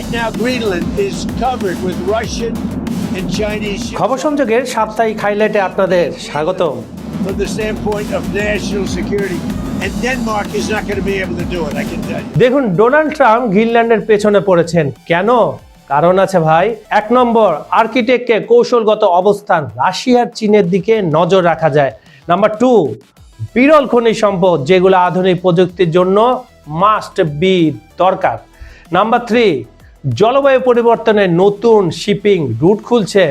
Right now, Greenland is covered with Russian and Chinese ships. খবর সংযোগের সাপ্তাহিক হাইলাইটে আপনাদের স্বাগতম। From the standpoint of national security, and Denmark is not going to be able to do it, I can tell you. দেখুন, Donald Trump গ্রিনল্যান্ডের পেছনে পড়েছেন কেন? কারণ আছে ভাই। 1 নম্বর, আর্কিটেক্টকে কৌশলগত অবস্থান, রাশিয়ার চীনের দিকে নজর রাখা যায়। নাম্বার 2, বিরল খনিজ সম্পদ যেগুলো আধুনিক প্রযুক্তির জন্য মাস্ট বি দরকার। নাম্বার 3, জলবায়ু পরিবর্তনের নতুন শিপিং রুট খুলছে।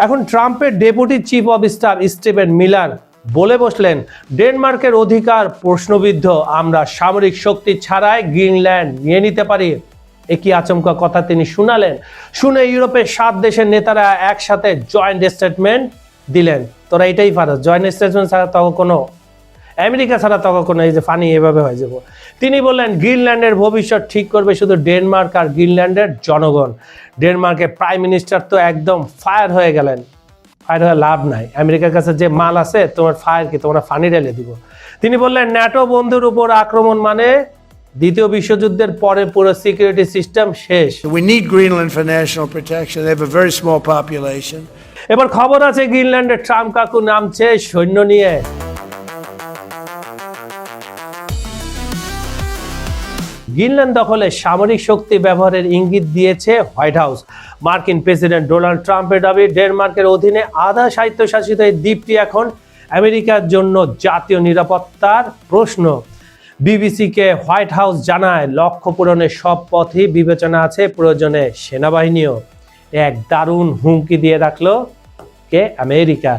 এখন ট্রাম্পের deputy chief of staff Steven Miller বলে বসলেন, ডেনমার্কের অধিকার প্রশ্নবিদ্ধ, আমরা সামরিক শক্তি ছাড়াই গ্রিনল্যান্ড নিয়ে নিতে পারি। একই আচমকা কথা তিনি শুনালেন। শুনে ইউরোপের 7 দেশের নেতারা একসাথে জয়েন্ট স্টেটমেন্ট দিলেন। তোরা এটাই পারো, জয়েন্ট স্টেটমেন্ট ছাড়া তখন কোনো, আমেরিকা ছাড়া তখন কোনো, এই যে ফানি এভাবে হয়ে যাব। তিনি বললেন, গ্রিনল্যান্ডের ভবিষ্যৎ ঠিক করবে শুধু ডেনমার্ক আর গ্রিনল্যান্ডের জনগণ। ডেনমার্কের প্রাইম মিনিস্টার তো একদম ফায়ার হয়ে গেলেন। ফায়ার হয়ে লাভ নাই, আমেরিকার কাছে যে মাল আছে তোমার ফায়ার কি, তোমরা ফানি ঢেলে দিব। তিনি বললেন, ন্যাটো বন্ধুর উপর আক্রমণ মানে দ্বিতীয় বিশ্বযুদ্ধের পরে পুরো সিকিউরিটি সিস্টেম শেষ। We need Greenland for national protection. They have a very small population. এবার খবর আছে গ্রিনল্যান্ডের ট্রাম্প কাকু নামছে সৈন্য নিয়ে। গ্রিনল্যান্ড দখলে সামরিক শক্তি ব্যবহারের ইঙ্গিত দিয়েছে হোয়াইট হাউস। মার্কিন প্রেসিডেন্ট ডোনাল্ড ট্রাম্পের দাবি, ডেনমার্কের অধীনে আধা স্বায়ত্তশাসিত এই দ্বীপটি এখন আমেরিকার জন্য জাতীয় নিরাপত্তার প্রশ্ন। বিবিসিকে হোয়াইট হাউস জানায়, লক্ষ্য পূরণের সব পথই বিবেচনা আছে, প্রয়োজনে সেনাবাহিনীও। এক দারুণ হুমকি দিয়ে রাখলো কে? আমেরিকা।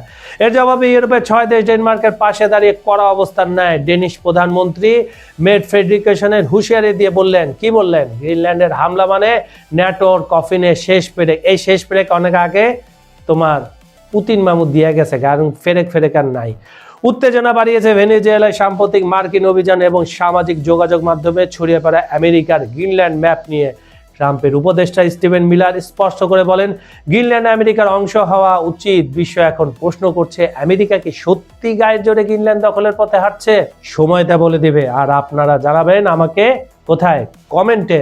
এর জবাবে ইউরোপের 6 দেশ ডেনমার্কের পাশে দাঁড়িয়ে কড়া অবস্থান নেয়। ডেনিশ প্রধানমন্ত্রী মেট ফ্রেডরিকসনের হুঁশিয়ারি দিয়ে বললেন, কি বললেন? গ্রিনল্যান্ডের হামলা মানে ন্যাটোর কফিনে শেষ পেরেক। এই শেষ পেরেক অনেক আগে তোমার পুতিন মামু দিয়ে গেছে, কারণ ফেরেক আর নাই। উত্তেজনা বাড়িয়েছে ভেনেজুয়েলায় সাম্প্রতিক মার্কিন অভিযান এবং সামাজিক যোগাযোগ মাধ্যমে ছড়িয়ে পড়া আমেরিকার গ্রিনল্যান্ড ম্যাপ নিয়ে। ট্রাম্পের উপদেষ্টা স্টিভেন মিলার স্পষ্ট করে বলেন, গ্রিনল্যান্ড আমেরিকার অংশ হওয়া উচিত। বিশ্ব এখন প্রশ্ন করছে, আমেরিকা কি সত্যি গায়ের জোরে গ্রিনল্যান্ড দখলের পথে হাঁটছে? সময় তা বলে দিবে। আর আপনারা জানাবেন আমাকে কোথায়? কমেন্টে।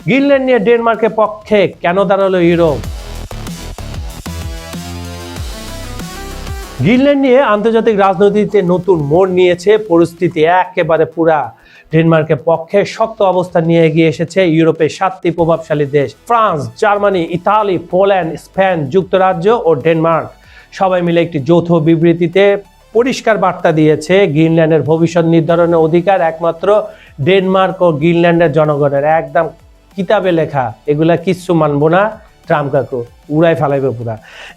গ্রিনল্যান্ড নিয়ে ডেনমার্কের পক্ষে কেন দাঁড়ালো ইউরোপ? গ্রিনল্যান্ড নিয়ে আন্তর্জাতিক রাজনীতিতে নতুন মোড় নিয়েছে পরিস্থিতি। একেবারে পুরা ডেনমার্কের পক্ষে শক্ত অবস্থান নিয়ে এগিয়ে এসেছে ইউরোপের 7টি প্রভাবশালী দেশ, France, Germany, Italy, Poland, Spain, যুক্তরাজ্য ও ডেনমার্ক। সবাই মিলে একটি যৌথ বিবৃতিতে পরিষ্কার বার্তা দিয়েছে, গ্রিনল্যান্ডের ভবিষ্যৎ নির্ধারণের অধিকার একমাত্র ডেনমার্ক ও গ্রিনল্যান্ডের জনগণের। একদম কিতাবে লেখা, এগুলা কিচ্ছু মানবো না। ট্রাম্প কাকু উড়াই ফেলাইবে পুরা।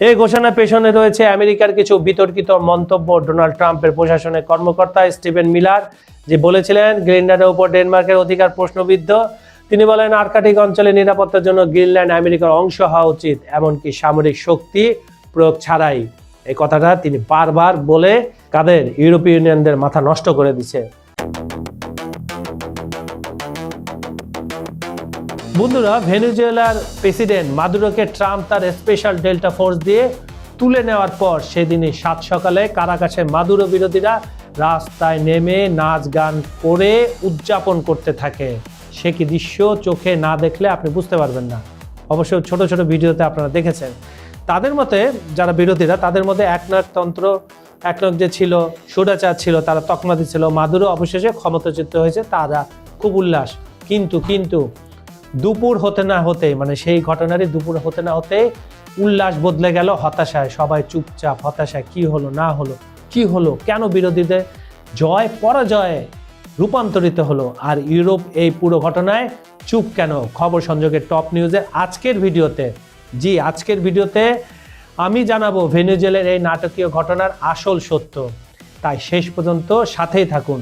এই ঘোষণার পেছনে রয়েছে আমেরিকার কিছু বিতর্কিত মন্তব্য। ডোনাল্ড ট্রাম্পের প্রশাসনের কর্মকর্তা স্টিভেন মিলার যে বলেছিলেন, গ্রিনল্যান্ডের উপর ডেনমার্কের অধিকার প্রশ্নবিদ্ধ। তিনি বলেন, আর্কটিক অঞ্চলের নিরাপত্তার জন্য গ্রিনল্যান্ড আমেরিকার অংশ হওয়া উচিত, এমনকি সামরিক শক্তি প্রয়োগ ছাড়াই। এই কথাটা তিনি বারবার বলে কাদের? ইউরোপীয় ইউনিয়নদের মাথা নষ্ট করে দিচ্ছে। বন্ধুরা, ভেনেজুয়েলার প্রেসিডেন্ট মাদুরোকে ট্রাম্প তার স্পেশাল ডেল্টা ফোর্স দিয়ে তুলে নেওয়ার পর সেদিনই 7 সকালে কারাকাসে মাদুরো বিরোধীরা রাস্তায় নেমে নাচ গান করে উদযাপন করতে থাকে। সে কি দৃশ্য চোখে না দেখলে আপনি বুঝতে পারবেন না। অবশ্য ছোট ছোট ভিডিওতে আপনারা দেখেছেন। তাদের মতে, যারা বিরোধীরা, তাদের মধ্যে একনায়কতন্ত্র, একনায়ক যে ছিল, সুরাচার ছিল, তারা তকমা দিচ্ছিল। মাদুরো অবশেষে ক্ষমতাচ্যুত হয়েছে, তারা খুব উল্লাস। কিন্তু দুপুর হতে না হতে, মানে সেই ঘটনারই দুপুর হতে না হতে উল্লাস বদলে গেল হতাশায়। সবাই চুপচাপ, হতাশায়। কি হলো না হলো, কি হলো, কেন বিরোধীদের জয় পরাজয়ে রূপান্তরিত হলো? আর ইউরোপ এই পুরো ঘটনায় চুপ কেন? খবর সংযোগের টপ নিউজের আজকের ভিডিওতে আমি জানাবো ভেনেজুয়েলার এই নাটকীয় ঘটনার আসল সত্য। তাই শেষ পর্যন্ত সাথেই থাকুন।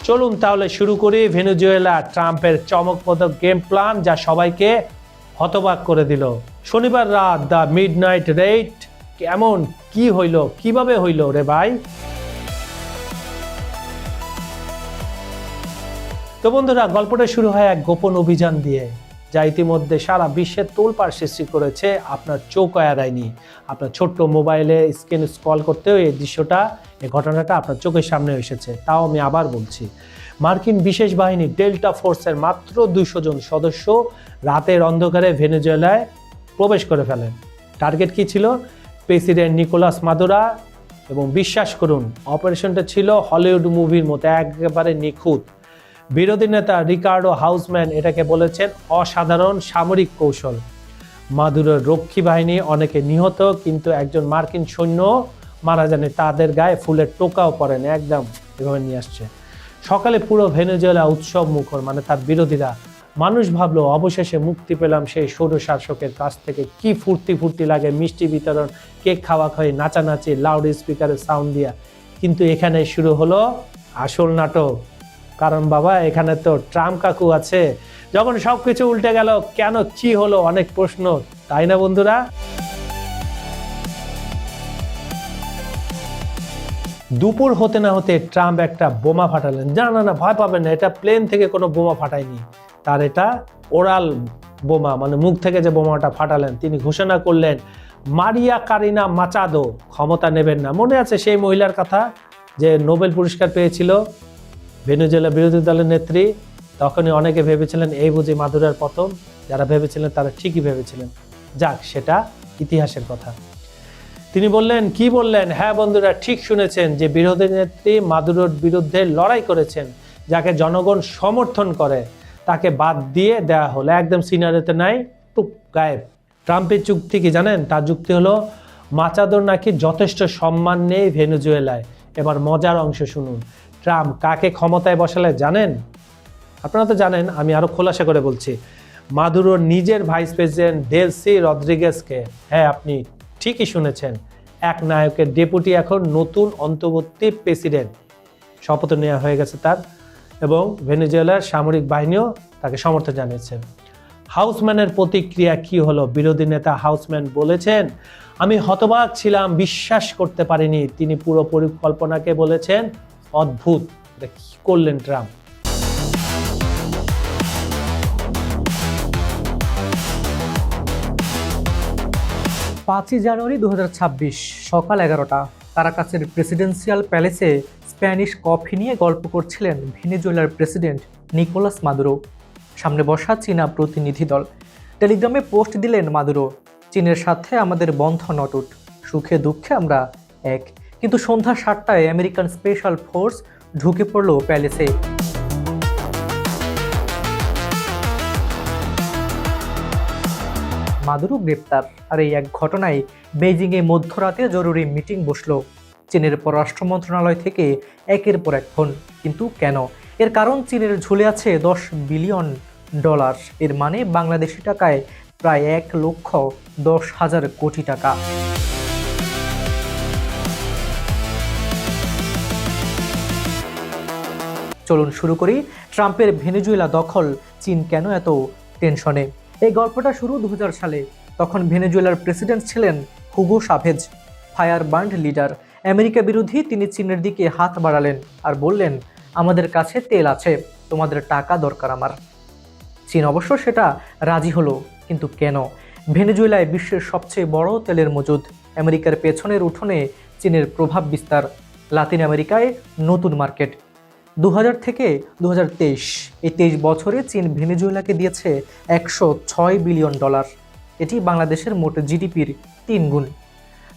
চলুন তাহলে শুরু করি ভেনেজুয়েলা ট্রাম্পের চমকপ্রদ গেম প্ল্যান, যা সবাইকে হতবাক করে দিল। শনিবার রাত দ্য মিডনাইট রেইড কেমন, কি হইল, কিভাবে হইল রে ভাই? তো বন্ধুরা, গল্পটা শুরু হয় এক গোপন অভিযান দিয়ে। যা ইতিমধ্যে সারা বিশ্বে তোলপাড় সৃষ্টি করেছে আপনার চোখ এড়ায়নি। আপনার ছোট্ট মোবাইলে স্ক্রিন স্ক্রল করতেও এই দৃশ্যটা, এই ঘটনাটা আপনার চোখের সামনে এসেছে। তাও আমি আবার বলছি, মার্কিন বিশেষ বাহিনী ডেল্টা ফোর্সের মাত্র 200 জন সদস্য রাতের অন্ধকারে ভেনেজুয়েলায় প্রবেশ করে ফেলেন। টার্গেট কি ছিল? President Nicolas Maduro. এবং বিশ্বাস করুন, অপারেশনটা ছিল হলিউড মুভির মতো একেবারে নিখুঁত। বিরোধী নেতা রিকার্ডো হাউসম্যান এটাকে বলেছেন অসাধারণ সামরিক কৌশল। মাদুরোর রক্ষী বাহিনী অনেকে নিহত, কিন্তু একজন মার্কিন সৈন্য মারা যায়নি, তাদের গায়ে ফুলের টোকাও পড়েন, একদম এভাবে নিয়ে আসছে। সকালে পুরো ভেনেজুয়েলা উৎসব মুখর, মানে তার বিরোধীরা। মানুষ ভাবলো অবশেষে মুক্তি পেলাম সেই সৌর শাসকের কাছ থেকে। কি ফুর্তি লাগে, মিষ্টি বিতরণ, কেক খাওয়া খাওয়ি, নাচানাচি, লাউড স্পিকারের সাউন্ড দিয়া। কিন্তু এখানে শুরু হলো আসল নাটক। কারণ বাবা, এখানে তো ট্রাম্প কাকু আছে। যখন সবকিছু উল্টে গেল, কেন, কি হলো, অনেক প্রশ্ন, তাই না বন্ধুরা? দুপুর হতে না হতে ট্রাম্প একটা বোমা ফাটালেন। না, ভয় পাবেন না, এটা প্লেন থেকে কোনো বোমা ফাটায়নি, তার এটা ওরাল বোমা, মানে মুখ থেকে যে বোমাটা ফাটালেন। তিনি ঘোষণা করলেন মারিয়া কারিনা মাচাদো ক্ষমতা নেবেন না। মনে আছে সেই মহিলার কথা, যে নোবেল পুরস্কার পেয়েছিল, ভেনেজুয়েলা বিরোধী দলের নেত্রী? তখনই অনেকে ভেবেছিলেন এই বুঝি মাদুরোর পতন। যারা ভেবেছিলেন তারা ঠিকই ভেবেছিলেন। যাক, সেটা ইতিহাসের কথা। তিনি বললেন, কি বললেন? হ্যাঁ বন্ধুরা, ঠিক শুনেছেন, যে বিরোধী নেত্রী মাদুরোর বিরুদ্ধে লড়াই করেছেন, যাকে জনগণ সমর্থন করে, তাকে বাদ দিয়ে দেওয়া হলো। একদম সিনারিতে নাই, টুক গায়েব। ট্রাম্পের যুক্তি কি জানেন? তার যুক্তি হলো মাচাদোর নাকি যথেষ্ট সম্মান নেই ভেনেজুয়েলায়। এবার মজার অংশ শুনুন। ট্রাম্প কাকে ক্ষমতায় বসালে জানেন? আপনারা তো জানেন, আমি আরো খোলাসা করে বলছি। মাদুরোর নিজের ভাইস প্রেসিডেন্ট ডেলসি রদ্রিগেজকে। হ্যাঁ, আপনি ঠিকই শুনেছেন, এক নায়কের ডেপুটি এখন নতুন অন্তর্বর্তী প্রেসিডেন্ট। শপথ নেওয়া হয়ে গেছে তার, এবং ভেনেজুয়েলার সামরিক বাহিনীও তাকে সমর্থন জানিয়েছেন। হাউসম্যানের প্রতিক্রিয়া কি হলো? বিরোধী নেতা হাউসম্যান বলেছেন, আমি হতবাক ছিলাম, বিশ্বাস করতে পারিনি। তিনি পুরো পরিকল্পনাকে বলেছেন অদ্ভুত। এটা কি করলেন ট্রাম্প? 5 জানুয়ারি 2026 সকাল 11টা, কারাকাসের প্রেসিডেন্সিয়াল প্যালেসে স্প্যানিশ কফি নিয়ে গল্প করছিলেন ভেনেজুয়েলার প্রেসিডেন্ট নিকোলাস মাদুরো। সামনে বসা চীনা প্রতিনিধি দল। টেলিগ্রামে পোস্ট দিলেন মাদুরো, চীনের সাথে আমাদের বন্ধন অটুট, সুখে দুঃখে আমরা এক। কিন্তু সন্ধ্যা 7টায় আমেরিকান স্পেশাল ফোর্স ঢুকে পড়ল প্যালেসে। মাদুরো গ্রেপ্তার। আর এই এক ঘটনায় বেইজিংয়ে মধ্যরাতে জরুরি মিটিং বসল। চীনের পররাষ্ট্র মন্ত্রণালয় থেকে একের পর এক ফোন। কিন্তু কেন? এর কারণ চীনের ঝুলে আছে $10 বিলিয়ন। এর মানে বাংলাদেশি টাকায় প্রায় 1,10,000 কোটি টাকা। চলুন শুরু করি। ট্রাম্পের ভেনেজুয়েলা দখল, চীন কেন এত টেনশনে? এই গল্পটা শুরু 2000 সালে। তখন ভেনেজুয়েলার প্রেসিডেন্ট ছিলেন Hugo Chavez, fire burn leader. America বিরোধী। তিনি চীনের দিকে হাত বাড়ালেন আর বললেন, আমাদের কাছে তেল আছে, তোমাদের টাকা দরকার আমার। চীন অবশ্য সেটা রাজি হলো। কিন্তু কেন? ভেনেজুয়েলায় বিশ্বের সবচেয়ে বড় তেলের মজুদ। আমেরিকার পেছনের উঠোনে চীনের প্রভাব বিস্তার। লাতিন আমেরিকায় নতুন মার্কেট। 2000 থেকে 2023 এই 23 বছরে চীন ভেনেজুয়েলাকে দিয়েছে $106 বিলিয়ন। এটি বাংলাদেশের মোট জিডিপির 3 গুণ।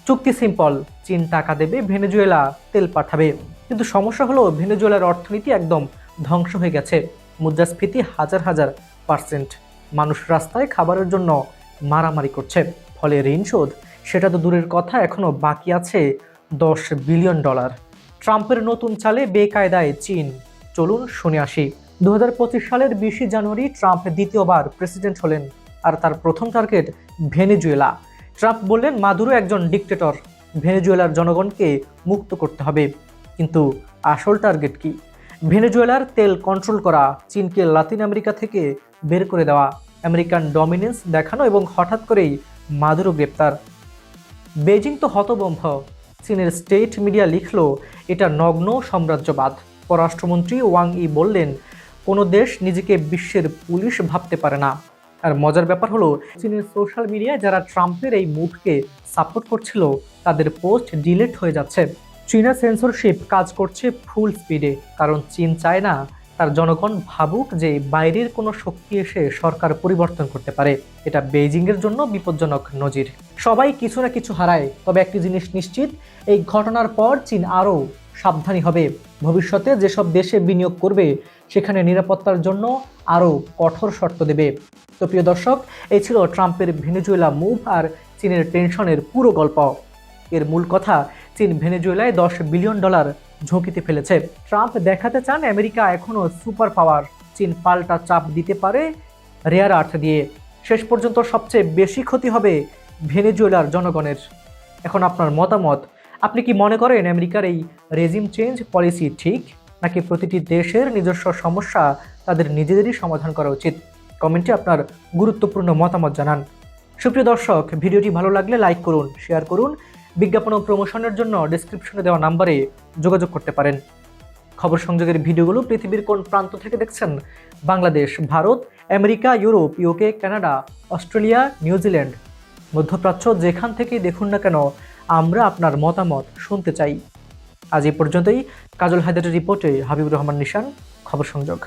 চুক্তি সিম্পল, চীন টাকা দেবে, ভেনেজুয়েলা তেল পাঠাবে। কিন্তু সমস্যা হলো ভেনেজুয়েলার অর্থনীতি একদম ধ্বংস হয়ে গেছে। মুদ্রাস্ফীতি হাজার %। মানুষ রাস্তায় খাবারের জন্য মারামারি করছে। ফলে ঋণ শোধ সেটা তো দূরের কথা, এখনো বাকি আছে $10 বিলিয়ন। ট্রাম্পের নতুন চালে বেকায়দায় চীন। চলুন শুনে আসি। 2025 সালের 20 জানুয়ারি ট্রাম্প দ্বিতীয়বার প্রেসিডেন্ট হলেন, আর তার প্রথম টার্গেট ভেনেজুয়েলা। ট্রাম্প বললেন, মাদুরো একজন ডিক্টেটর, ভেনেজুয়েলার জনগণকে মুক্ত করতে হবে। কিন্তু আসল টার্গেট কি? ভেনেজুয়েলার তেল কন্ট্রোল করা, চীনকে লাতিন আমেরিকা থেকে বের করে দেওয়া, আমেরিকান ডমিনেন্স দেখানো, এবং হঠাৎ করেই মাদুরো গ্রেপ্তার। বেজিং তো হতবম্ব। চীনের স্টেট মিডিয়া লিখল, এটা নগ্ন সাম্রাজ্যবাদ। পররাষ্ট্রমন্ত্রী ওয়াং ই বললেন, কোনো দেশ নিজেকে বিশ্বের পুলিশ ভাবতে পারে না। আর মজার ব্যাপার হলো চীনের সোশ্যাল মিডিয়ায় যারা ট্রাম্পের এই মুভকে সাপোর্ট করছিল তাদের পোস্ট ডিলিট হয়ে যাচ্ছে। চীনা সেন্সরশিপ কাজ করছে ফুল স্পিডে, কারণ চীন চায় না তার জনগণ ভাবুক যে বাইরের কোনো শক্তি এসে সরকার পরিবর্তন করতে পারে। এটা বেইজিংয়ের জন্য বিপজ্জনক নজির। সবাই কিছু না কিছু হারায়, তবে একটি জিনিস নিশ্চিত, এই ঘটনার পর চীন আরও সাবধানী হবে। ভবিষ্যতে যেসব দেশে বিনিয়োগ করবে সেখানে নিরাপত্তার জন্য আরও কঠোর শর্ত দেবে। তো প্রিয় দর্শক, এই ছিল ট্রাম্পের ভেনেজুয়েলা মুভ আর চীনের টেনশনের পুরো গল্প। এর মূল কথা, চীন ভেনেজুয়েলায় $10 বিলিয়ন ঝুঁকিতে ফেলেছে। ট্রাম্প দেখাতে চান আমেরিকা এখনও সুপার পাওয়ার, চীন পাল্টা চাপ দিতে পারে রেয়ার আর্থ দিয়ে। শেষ পর্যন্ত সবচেয়ে বেশি ক্ষতি হবে ভেনেজুয়েলার জনগণের। এখন আপনার মতামত, আপনি কি মনে করেন আমেরিকার এই রেজিম চেঞ্জ পলিসি ঠিক, নাকি প্রতিটি দেশের নিজস্ব সমস্যা তাদের নিজেদেরই সমাধান করা উচিত? কমেন্টে আপনার গুরুত্বপূর্ণ মতামত জানান। সুপ্রিয় দর্শক, ভিডিওটি ভালো লাগলে লাইক করুন, শেয়ার করুন। বিজ্ঞাপন ও প্রমোশনের জন্য ডেসক্রিপশনে দেওয়া নাম্বারে যোগাযোগ করতে পারেন। খবর সংযোগের ভিডিওগুলো পৃথিবীর কোন প্রান্ত থেকে দেখছেন, Bangladesh, Bharat, America, Europe, UK, Canada, Australia, New Zealand, মধ্যপ্রাচ্য, যেখান থেকেই দেখুন না কেন, আমরা আপনার মতামত শুনতে চাই। আজ এই পর্যন্তই। কাজল হায়দারের রিপোর্টে হাবিবুর রহমান নিশান, খবর সংযোগ।